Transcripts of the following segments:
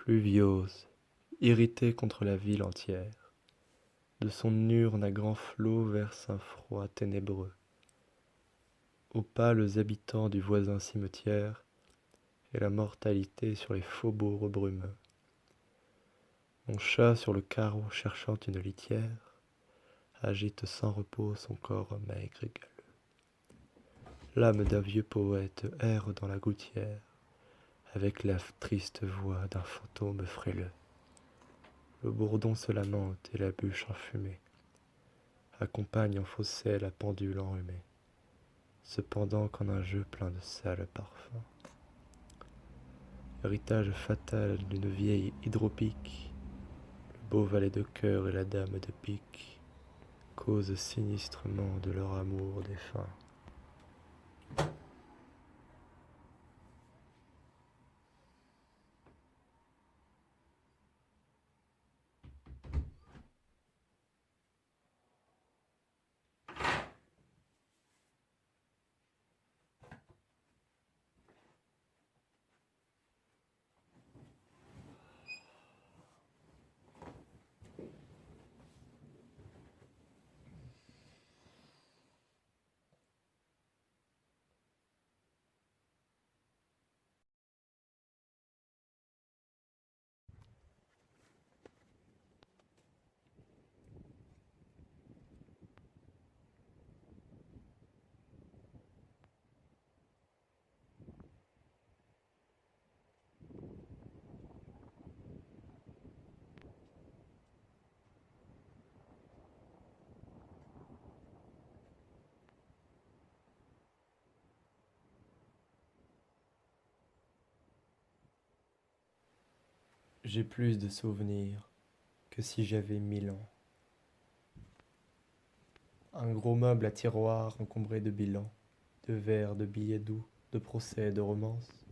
Pluviose, irrité contre la ville entière, de son urne à grands flots verse un froid ténébreux aux pâles habitants du voisin cimetière et la mortalité sur les faubourgs brumeux. Mon chat sur le carreau cherchant une litière agite sans repos son corps maigre et galeux. L'âme d'un vieux poète erre dans la gouttière avec la triste voix d'un fantôme frêleux. Le bourdon se lamente et la bûche enfumée accompagne en fausset la pendule enrhumée, cependant qu'en un jeu plein de sales parfums. Héritage fatal d'une vieille hydropique, le beau valet de cœur et la dame de pique causent sinistrement de leur amour défunt. J'ai plus de souvenirs que si j'avais 1000 ans. Un gros meuble à tiroirs encombré de bilans, de vers, de billets doux, de procès, de romances,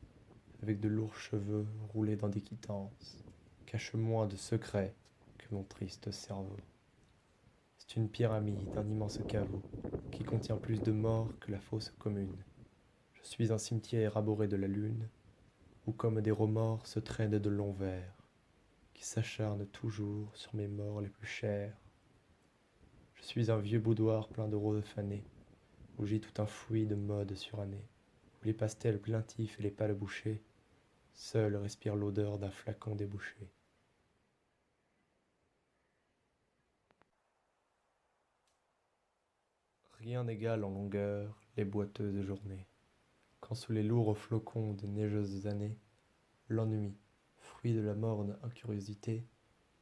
avec de lourds cheveux roulés dans des quittances, cache moins de secrets que mon triste cerveau. C'est une pyramide, un immense caveau, qui contient plus de morts que la fosse commune. Je suis un cimetière abhorré de la lune, où comme des remords se traînent de longs vers, qui s'acharnent toujours sur mes morts les plus chers. Je suis un vieux boudoir plein de roses fanées, où gît tout un fouillis de modes surannés, où les pastels plaintifs et les pâles bouchers seuls respirent l'odeur d'un flacon débouché. Rien n'égale en longueur les boiteuses journées, quand sous les lourds flocons des neigeuses années, l'ennui, fruit de la morne incuriosité,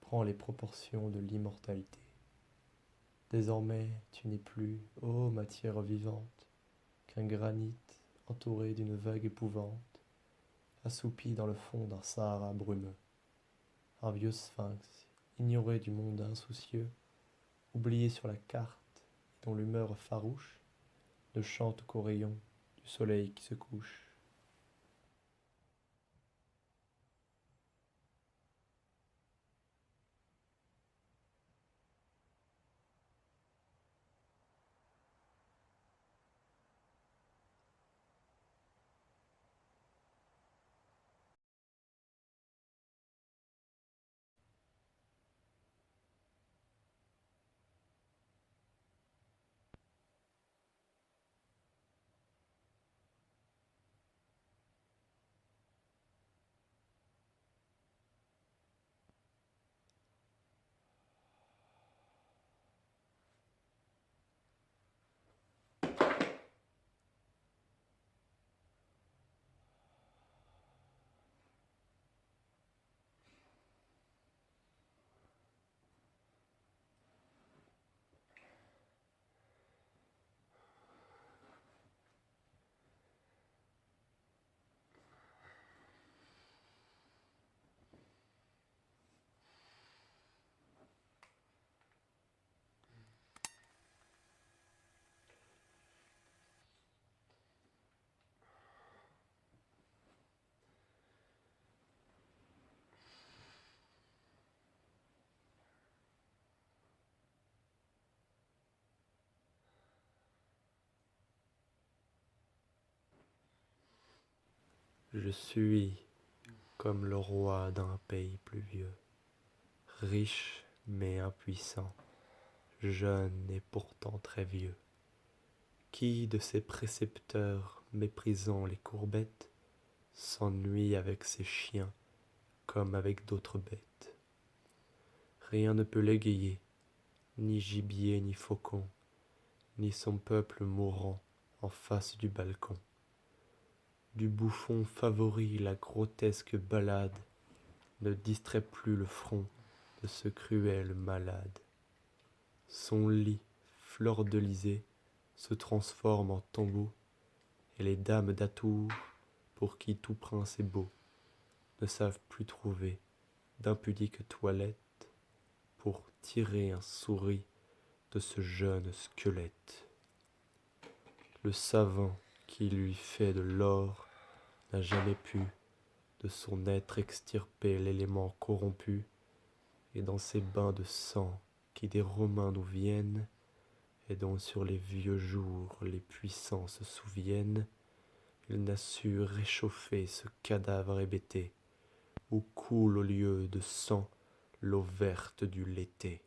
prend les proportions de l'immortalité. Désormais, tu n'es plus, ô matière vivante, qu'un granit entouré d'une vague épouvante, assoupi dans le fond d'un Sahara brumeux. Un vieux sphinx, ignoré du monde insoucieux, oublié sur la carte, et dont l'humeur farouche ne chante qu'aux rayons du soleil qui se couche. Je suis comme le roi d'un pays pluvieux, riche mais impuissant, jeune et pourtant très vieux, qui de ses précepteurs, méprisant les courbettes, s'ennuie avec ses chiens comme avec d'autres bêtes. Rien ne peut l'égayer, ni gibier ni faucon, ni son peuple mourant en face du balcon. Du bouffon favori la grotesque ballade ne distrait plus le front de ce cruel malade. Son lit, fleur-de-lysée, se transforme en tombeau, et les dames d'atour, pour qui tout prince est beau, ne savent plus trouver d'impudiques toilettes pour tirer un souris de ce jeune squelette. Le savant qui lui fait de l'or n'a jamais pu de son être extirper l'élément corrompu, et dans ces bains de sang qui des Romains nous viennent, et dont sur les vieux jours les puissants se souviennent, il n'a su réchauffer ce cadavre hébété, où coule au lieu de sang l'eau verte du l'été.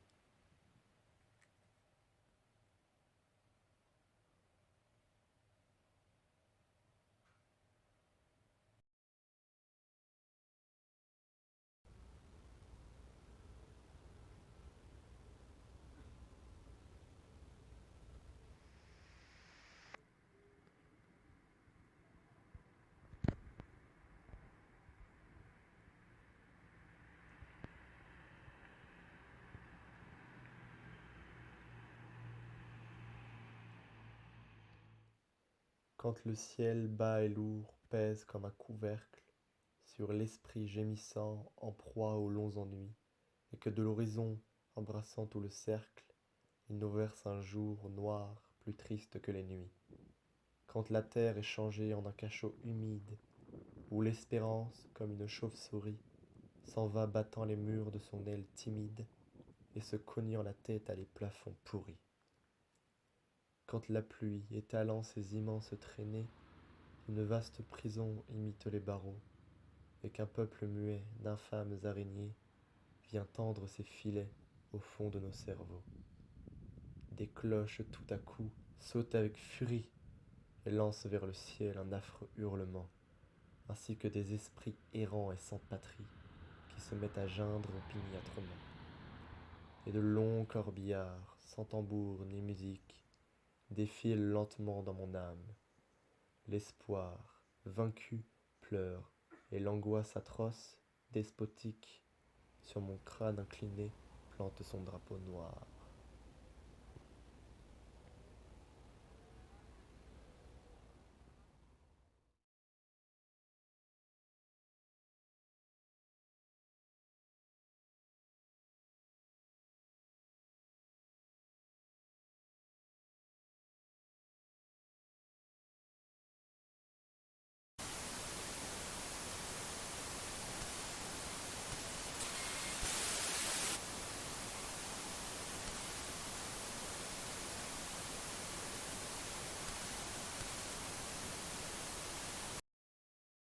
Quand le ciel bas et lourd pèse comme un couvercle sur l'esprit gémissant en proie aux longs ennuis, et que de l'horizon, embrassant tout le cercle, il nous verse un jour noir plus triste que les nuits. Quand la terre est changée en un cachot humide, où l'espérance, comme une chauve-souris, s'en va battant les murs de son aile timide et se cognant la tête à les plafonds pourris. Quand la pluie, étalant ses immenses traînées, une vaste prison imite les barreaux, et qu'un peuple muet d'infâmes araignées vient tendre ses filets au fond de nos cerveaux. Des cloches tout à coup sautent avec furie et lancent vers le ciel un affreux hurlement, ainsi que des esprits errants et sans patrie qui se mettent à geindre opiniâtrement. Et de longs corbillards, sans tambour ni musique, défilent lentement dans mon âme. L'espoir, vaincu, pleure, et l'angoisse atroce, despotique, sur mon crâne incliné, plante son drapeau noir.